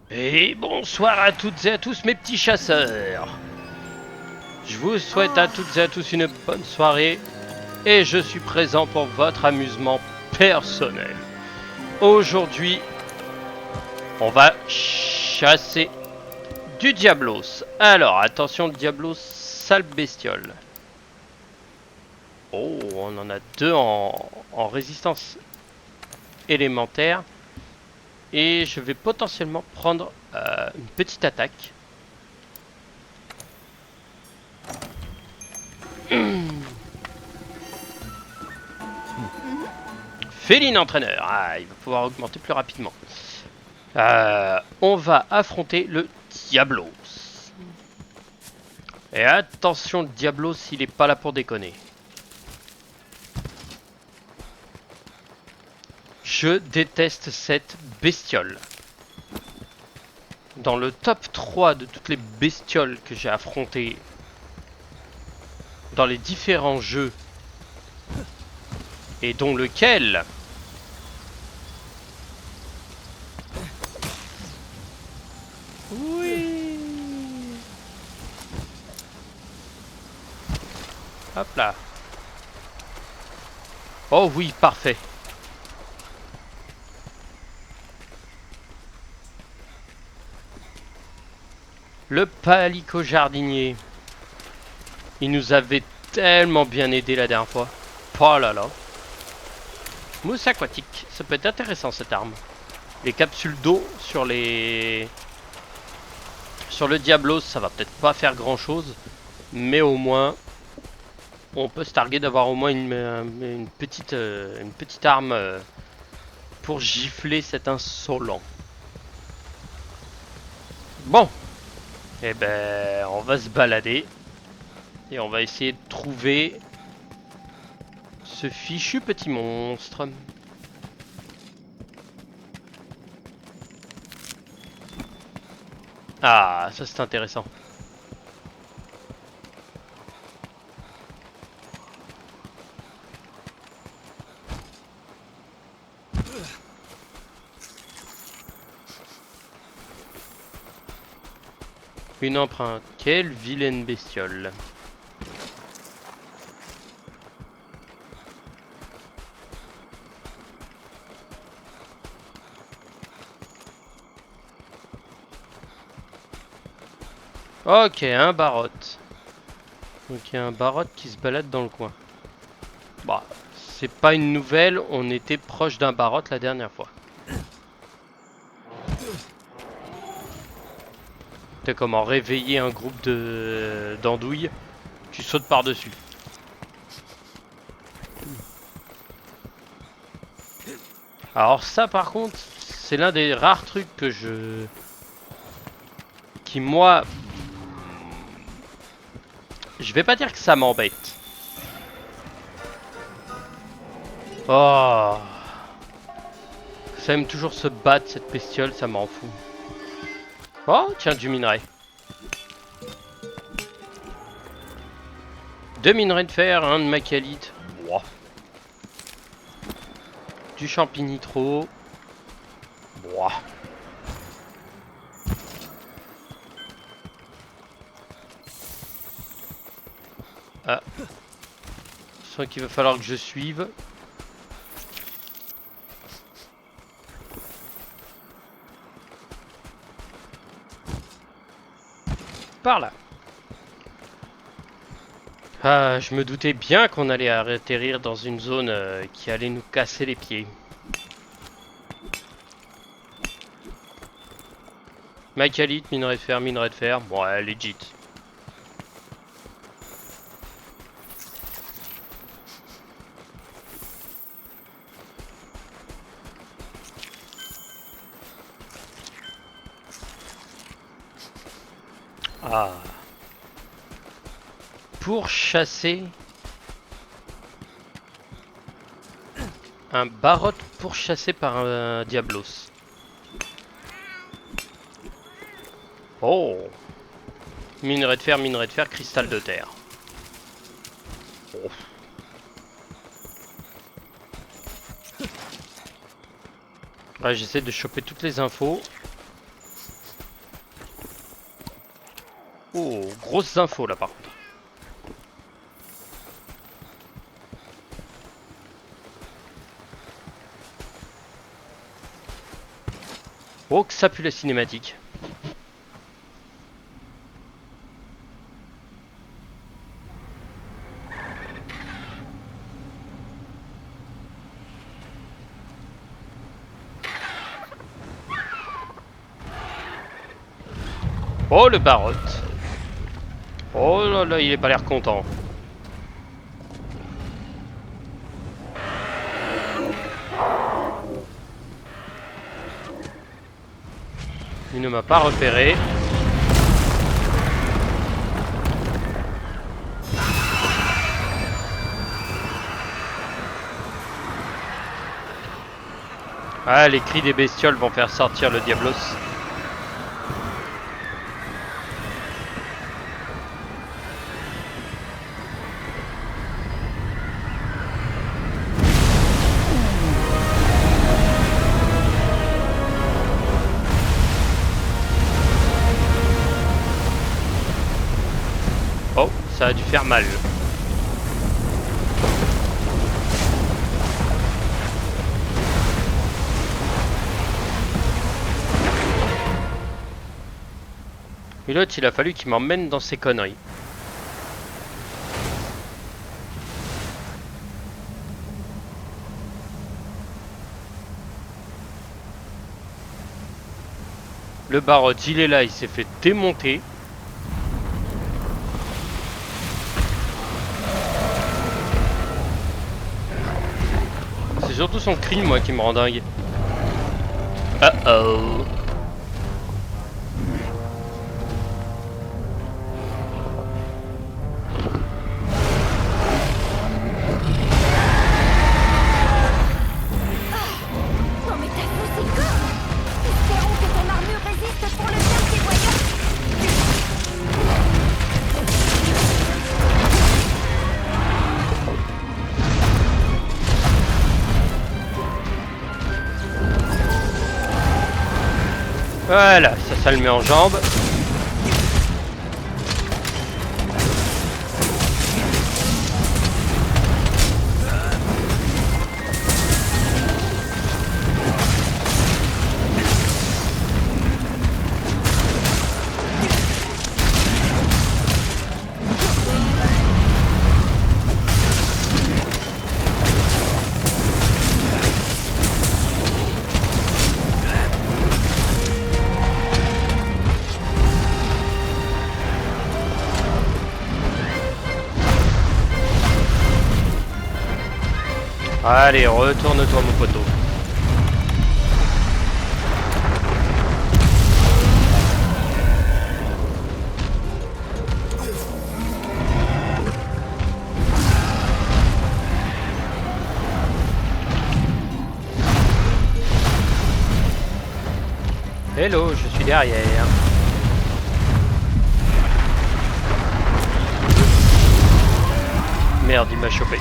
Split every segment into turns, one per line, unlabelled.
Et bonsoir à toutes et à tous mes petits chasseurs. Je vous souhaite à toutes et à tous une bonne soirée et je suis présent pour votre amusement personnel. Aujourd'hui, on va chasser du Diablos. Alors attention, le Diablos, sale bestiole. Oh, on en a deux en résistance élémentaire. Et je vais potentiellement prendre une petite attaque. Féline entraîneur. Ah, il va pouvoir augmenter plus rapidement. On va affronter le Diablos. Et attention, le Diablos, il est pas là pour déconner. Je déteste cette bestiole. Dans le top 3 de toutes les bestioles que j'ai affrontées dans les différents jeux, et dont lequel oui. Hop là. Oh oui, parfait. Le palico jardinier. Il nous avait tellement bien aidé la dernière fois. Oh là là. Mousse aquatique. Ça peut être intéressant cette arme. Les capsules d'eau sur les... Sur le Diablos, ça va peut-être pas faire grand chose. Mais au moins... On peut se targuer d'avoir au moins une petite arme pour gifler cet insolent. Bon. Eh ben, on va se balader. Et on va essayer de trouver ce fichu petit monstre. Ah, ça c'est intéressant. Une empreinte. Quelle vilaine bestiole. Ok, un barotte. Donc il y a un barotte qui se balade dans le coin. Bah, c'est pas une nouvelle, on était proche d'un barotte la dernière fois. C'est comment réveiller un groupe d'andouilles. Tu sautes par-dessus. Alors ça par contre, c'est l'un des rares trucs que qui moi... Je vais pas dire que ça m'embête. Oh, ça aime toujours se battre cette bestiole, ça m'en fout. Oh, tiens, du minerai. 2 minerais de fer, un de macalite. Wow. Du champinitro. Wow. Ah. Je sens qu'il va falloir que je suive. Par là. Ah, je me doutais bien qu'on allait atterrir dans une zone qui allait nous casser les pieds. Macalite, minerai de fer, minerai de fer. Bon, ouais, legit. Ah. Pour chasser un barotte pourchassé par un Diablos. Oh. Minerai de fer, cristal de terre. Oh. Ouais, j'essaie de choper toutes les infos. Oh, grosses infos là par contre. Oh, que ça pue la cinématique. Oh, le barotte. Oh là là, il est pas l'air content. Il ne m'a pas repéré. Ah, les cris des bestioles vont faire sortir le Diablos. Oh, ça a dû faire mal. Et l'autre, il a fallu qu'il m'emmène dans ses conneries. Le barotte, il est là, il s'est fait démonter. C'est surtout son cri, moi, qui me rend dingue. Oh. Voilà, ça le met en jambe. Allez, retourne-toi mon poteau. Hello, je suis derrière. Merde, il m'a chopé.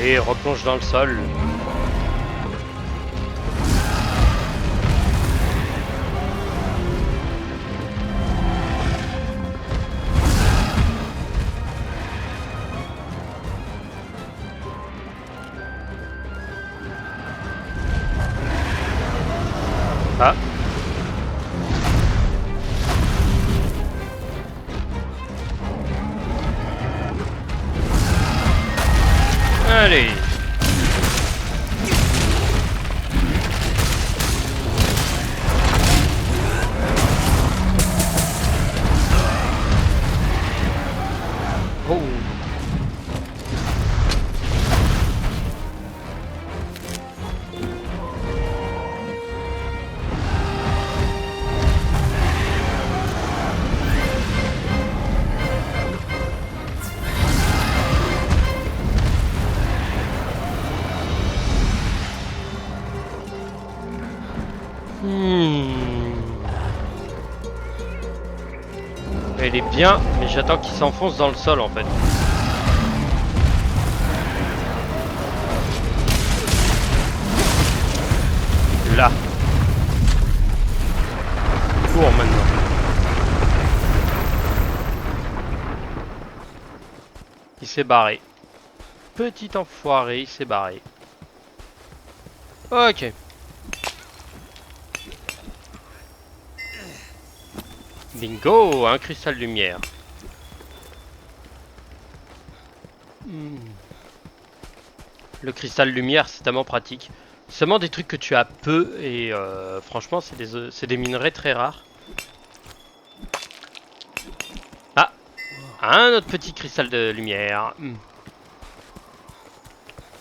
Et replonge dans le sol. Ah. Allez. Oh. il est bien, mais j'attends qu'il s'enfonce dans le sol en fait. Là. Cours maintenant. Il s'est barré. Petit enfoiré, il s'est barré. Ok. Bingo, un cristal lumière. Le cristal lumière, c'est tellement pratique. Seulement des trucs que tu as peu et franchement, c'est des minerais très rares. Ah, un autre petit cristal de lumière.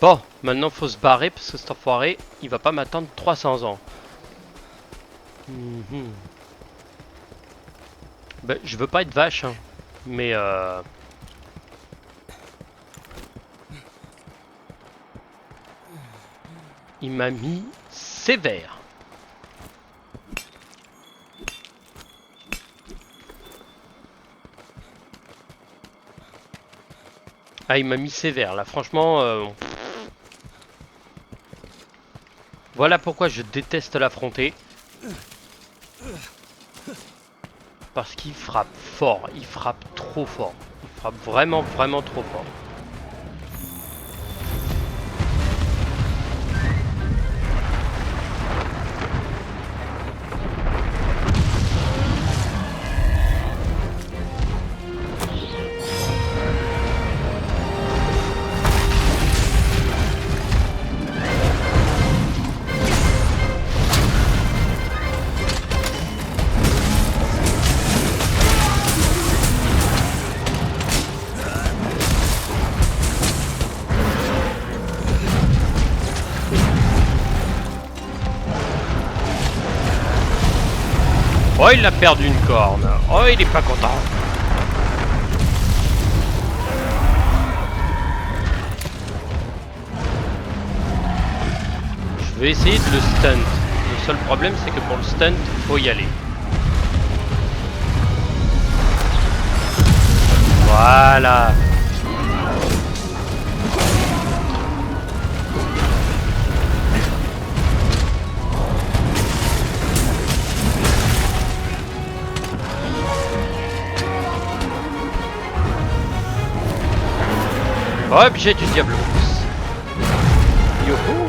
Bon, maintenant faut se barrer parce que cet enfoiré, il va pas m'attendre 300 ans. Ben, je veux pas être vache, hein, mais il m'a mis sévère. Ah, il m'a mis sévère là, franchement. Voilà pourquoi je déteste l'affronter. Parce qu'il frappe fort, il frappe trop fort. Il frappe vraiment, vraiment trop fort. Oh, il a perdu une corne. Oh, il est pas content. Je vais essayer de le stunt. Le seul problème, c'est que pour le stunt, il faut y aller. Voilà. Objet du Diablos. Youhou.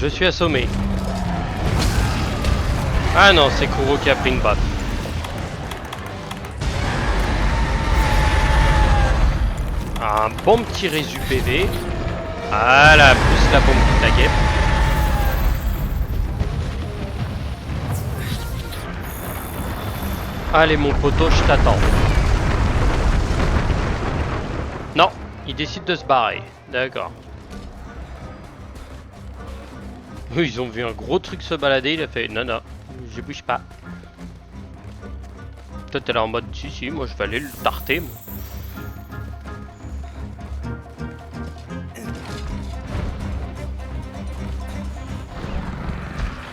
Je suis assommé. Ah non, c'est Kuro qui a pris une baffe. Un bon petit résu PV. Voilà, plus la bombe qui t'a guêpe. Allez mon poteau, je t'attends. Non, il décide de se barrer. D'accord. Ils ont vu un gros truc se balader, il a fait non non, je bouge pas. Peut-être elle est en mode si moi je vais aller le tarter moi.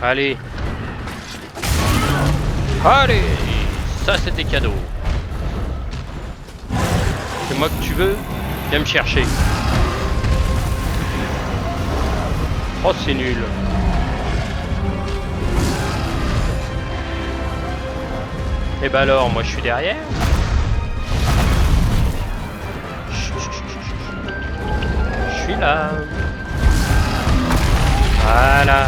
Allez. Allez. Ça c'était cadeau. C'est moi que tu veux? Viens me chercher. Oh c'est nul. Et bah alors, moi je suis derrière. Je suis là. Voilà.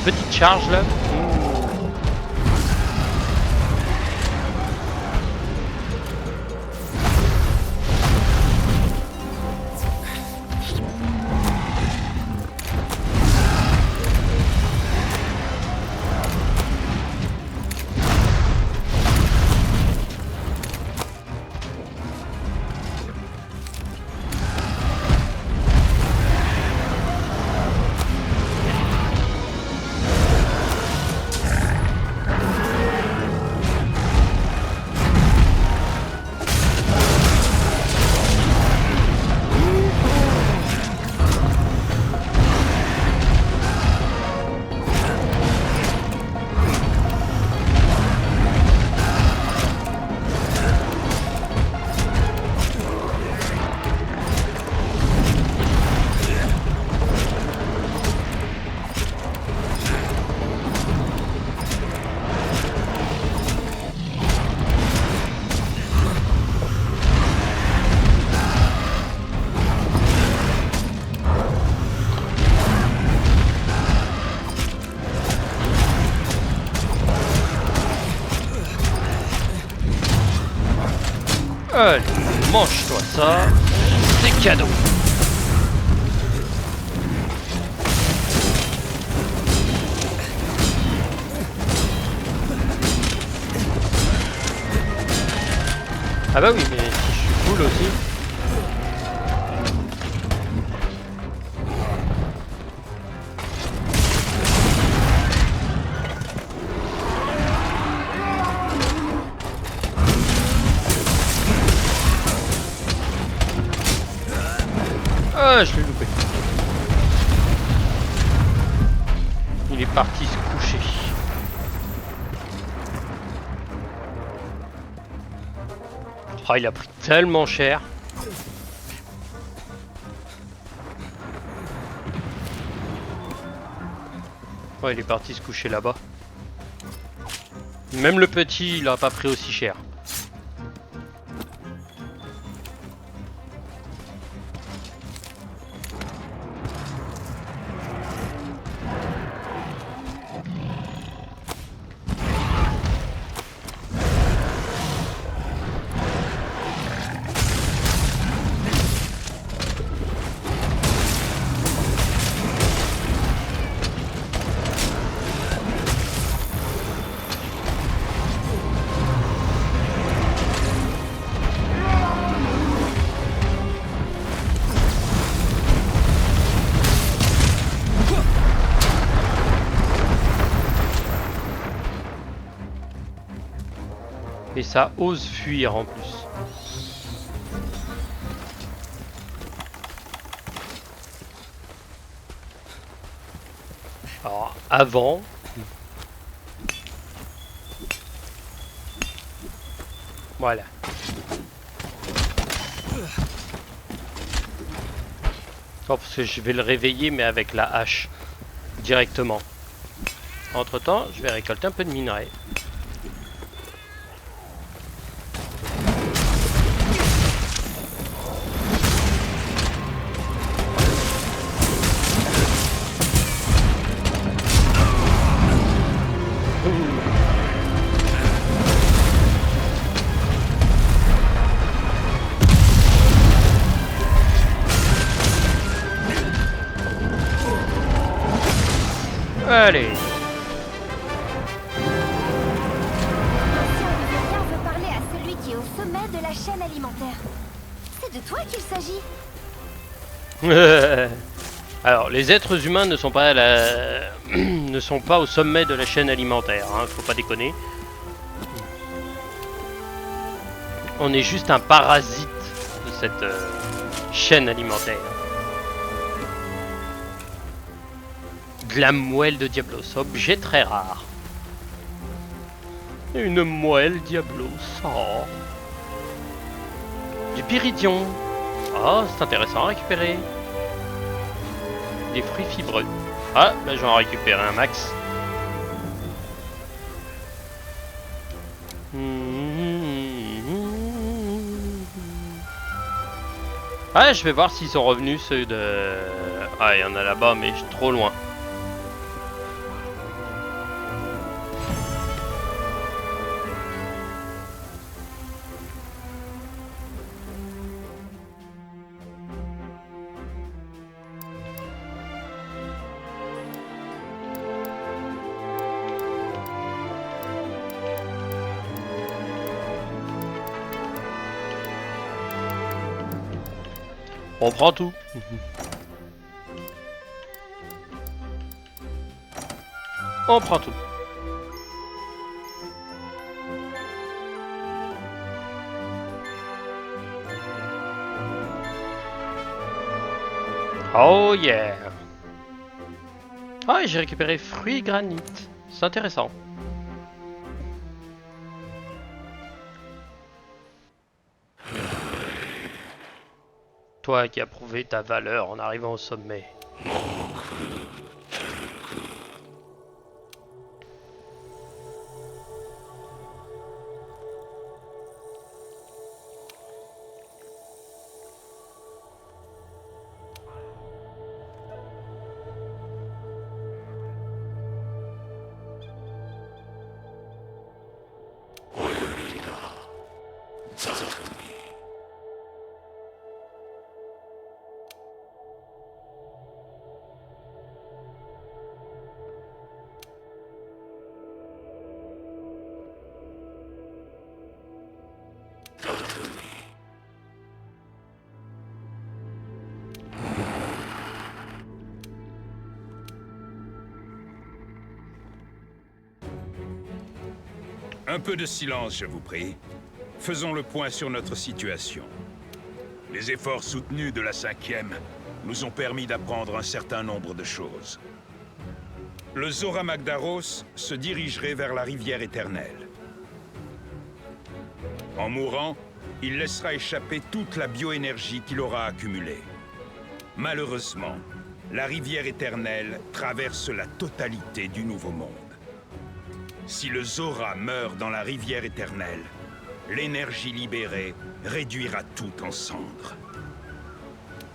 petite charge là. Allez, mange-toi ça, c'est cadeau. Ah bah oui, mais si je suis full aussi. Ah, je l'ai loupé. Il est parti se coucher. Oh, il a pris tellement cher. Oh, il est parti se coucher là-bas. Même le petit, il a pas pris aussi cher. Et ça ose fuir en plus. Alors avant... Voilà. Oh, parce que je vais le réveiller mais avec la hache. Directement. Entre temps, je vais récolter un peu de minerai. Allez.
On veut parler à celui qui est au sommet de la chaîne alimentaire. C'est de toi qu'il s'agit.
Alors, les êtres humains ne sont pas ne sont pas au sommet de la chaîne alimentaire, hein, faut pas déconner. On est juste un parasite de cette chaîne alimentaire. De la moelle de Diablos, objet très rare. Une moelle Diablos, oh. Du pyridion. Oh, c'est intéressant à récupérer. Des fruits fibreux. Ah, bah j'en ai récupéré un max. Ah, je vais voir s'ils sont revenus ceux de... Ah, il y en a là-bas, mais trop loin. On prend tout. On prend tout. Oh yeah. Ah, et j'ai récupéré fruits et granit. C'est intéressant. Toi qui as prouvé ta valeur en arrivant au sommet.
Un peu de silence, je vous prie. Faisons le point sur notre situation. Les efforts soutenus de la 5e nous ont permis d'apprendre un certain nombre de choses. Le Zora Magdaros se dirigerait vers la rivière éternelle. En mourant, il laissera échapper toute la bioénergie qu'il aura accumulée. Malheureusement, la rivière éternelle traverse la totalité du Nouveau Monde. Si le Zora meurt dans la rivière éternelle, l'énergie libérée réduira tout en cendres.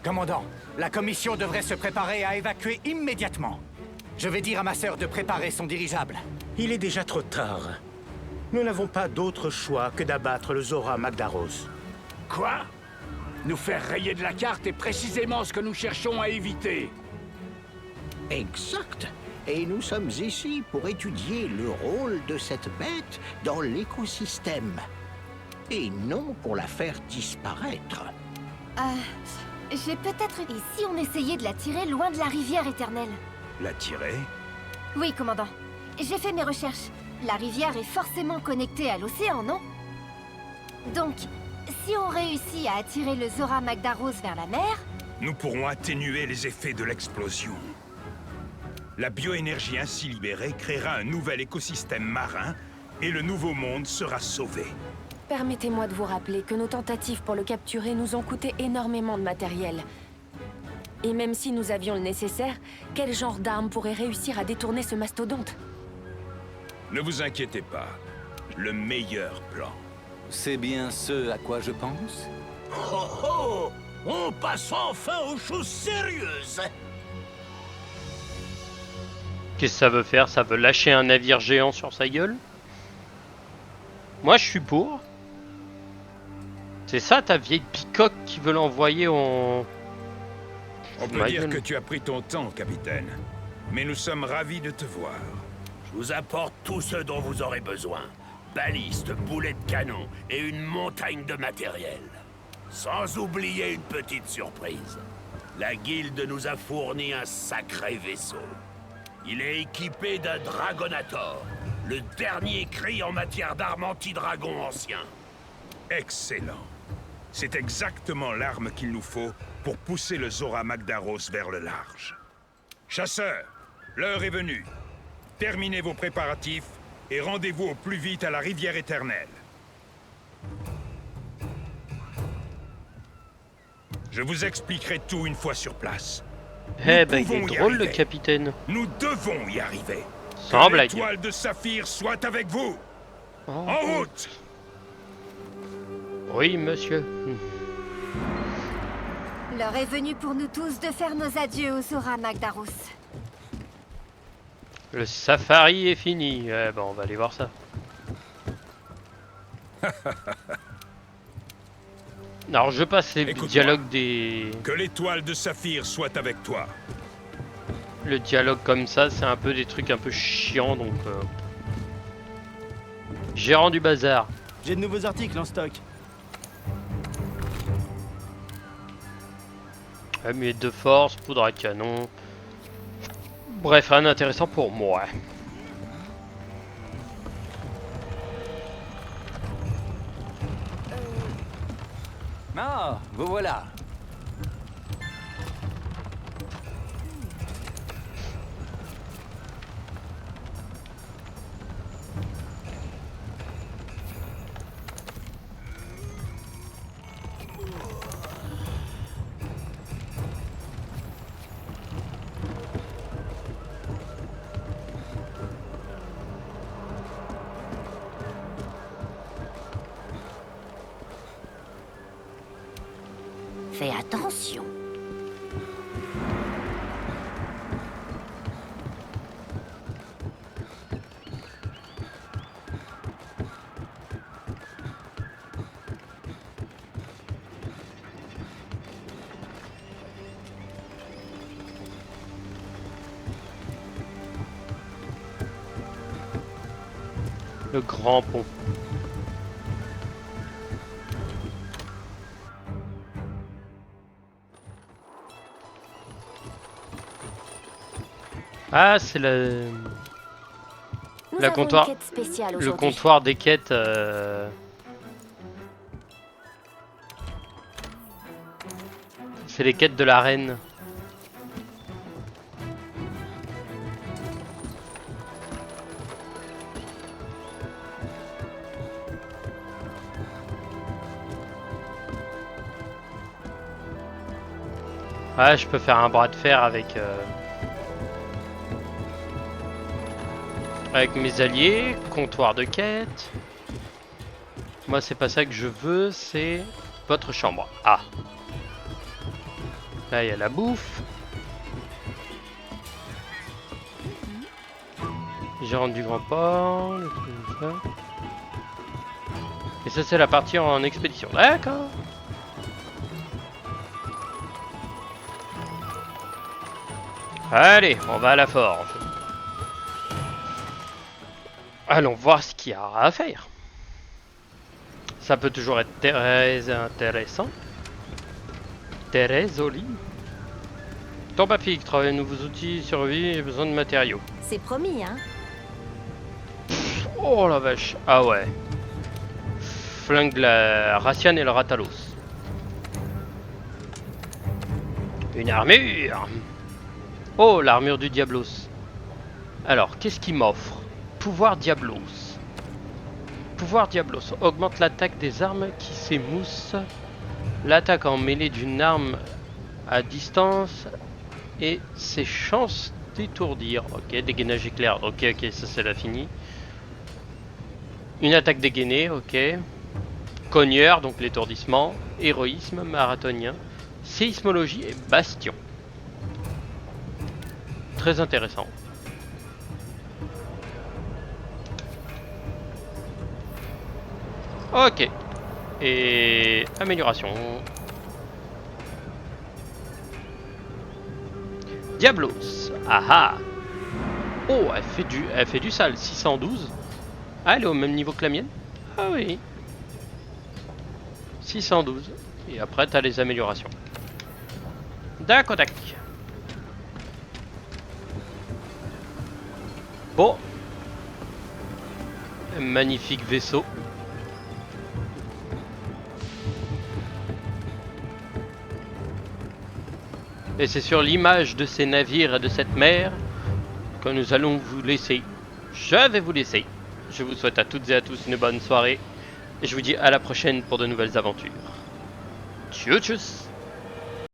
Commandant, la commission devrait se préparer à évacuer immédiatement. Je vais dire à ma sœur de préparer son dirigeable.
Il est déjà trop tard. Nous n'avons pas d'autre choix que d'abattre le Zora Magdaros.
Quoi? Nous faire rayer de la carte est précisément ce que nous cherchons à éviter.
Exact. Et nous sommes ici pour étudier le rôle de cette bête dans l'écosystème. Et non pour la faire disparaître.
J'ai peut-être... Et si on essayait de la tirer loin de la rivière éternelle?
La tirer?
Oui, commandant. J'ai fait mes recherches. La rivière est forcément connectée à l'océan, non? Donc, si on réussit à attirer le Zora Magdaros vers la mer...
Nous pourrons atténuer les effets de l'explosion. La bioénergie ainsi libérée créera un nouvel écosystème marin et le Nouveau Monde sera sauvé.
Permettez-moi de vous rappeler que nos tentatives pour le capturer nous ont coûté énormément de matériel. Et même si nous avions le nécessaire, quel genre d'arme pourrait réussir à détourner ce mastodonte?
Ne vous inquiétez pas, le meilleur plan.
C'est bien ce à quoi je pense?
Oh oh! On passe enfin aux choses sérieuses!
Qu'est-ce que ça veut faire? Ça veut lâcher un navire géant sur sa gueule? Moi je suis pour. C'est ça ta vieille picoque qui veut l'envoyer en...
On peut dire que tu as pris ton temps, capitaine. Mais nous sommes ravis de te voir.
Je vous apporte tout ce dont vous aurez besoin. Balistes, boulets de canon et une montagne de matériel. Sans oublier une petite surprise. La guilde nous a fourni un sacré vaisseau. Il est équipé d'un Dragonator, le dernier cri en matière d'armes anti-dragon anciens.
Excellent. C'est exactement l'arme qu'il nous faut pour pousser le Zora Magdaros vers le large. Chasseurs, l'heure est venue. Terminez vos préparatifs et rendez-vous au plus vite à la rivière éternelle. Je vous expliquerai tout une fois sur place.
Eh ben il est drôle le capitaine.
Nous devons y arriver.
Sans blague.
L'étoile de saphir soit avec vous.
Oh.
En route.
Oui monsieur.
L'heure est venue pour nous tous de faire nos adieux au Zora Magdaros.
Le safari est fini. Eh ben on va aller voir ça. Alors je passe les dialogues des...
Que l'étoile de saphir soit avec toi.
Le dialogue comme ça, c'est un peu des trucs un peu chiants donc... Gérant du bazar.
J'ai de nouveaux articles en stock.
Amulette de force, poudre à canon. Bref, rien d'intéressant pour moi.
Ah, vous voilà.
Fais attention.
Le grand pont. Ah, c'est le...
Nous
La
avons
comptoir-
une quête spéciale
le
aujourd'hui.
comptoir des quêtes. C'est les quêtes de la reine. Ah, je peux faire un bras de fer avec mes alliés, comptoir de quête. Moi, c'est pas ça que je veux, c'est votre chambre. Ah. Là, il y a la bouffe. Gérante du grand port. le truc comme ça. Et ça, c'est la partie en expédition. D'accord. Allez, on va à la forge. Allons voir ce qu'il y a à faire. Ça peut toujours être très intéressant. Très joli. Tombe à pic, travaille de nouveaux outils, survie, j'ai besoin de matériaux.
C'est promis, hein.
Oh la vache. Ah ouais. Flingue la Racian et le Ratalos. Une armure. Oh, l'armure du Diablos. Alors, qu'est-ce qu'il m'offre? Pouvoir Diablos. Pouvoir Diablos augmente l'attaque des armes qui s'émoussent, l'attaque en mêlée d'une arme à distance et ses chances d'étourdir. Ok, dégainage éclair. Ok, ça c'est la finie. Une attaque dégainée, ok. Cogneur, donc l'étourdissement. Héroïsme, marathonien. Séismologie et bastion. Très intéressant. Ok. Et amélioration. Diablos. Aha. Oh, elle fait du sale. 612. Ah, elle est au même niveau que la mienne. Ah oui. 612. Et après, t'as les améliorations. D'accord, tac. Bon. Magnifique vaisseau. Et c'est sur l'image de ces navires et de cette mer que nous allons vous laisser. Je vais vous laisser. Je vous souhaite à toutes et à tous une bonne soirée. Et je vous dis à la prochaine pour de nouvelles aventures. Tchuss tchuss.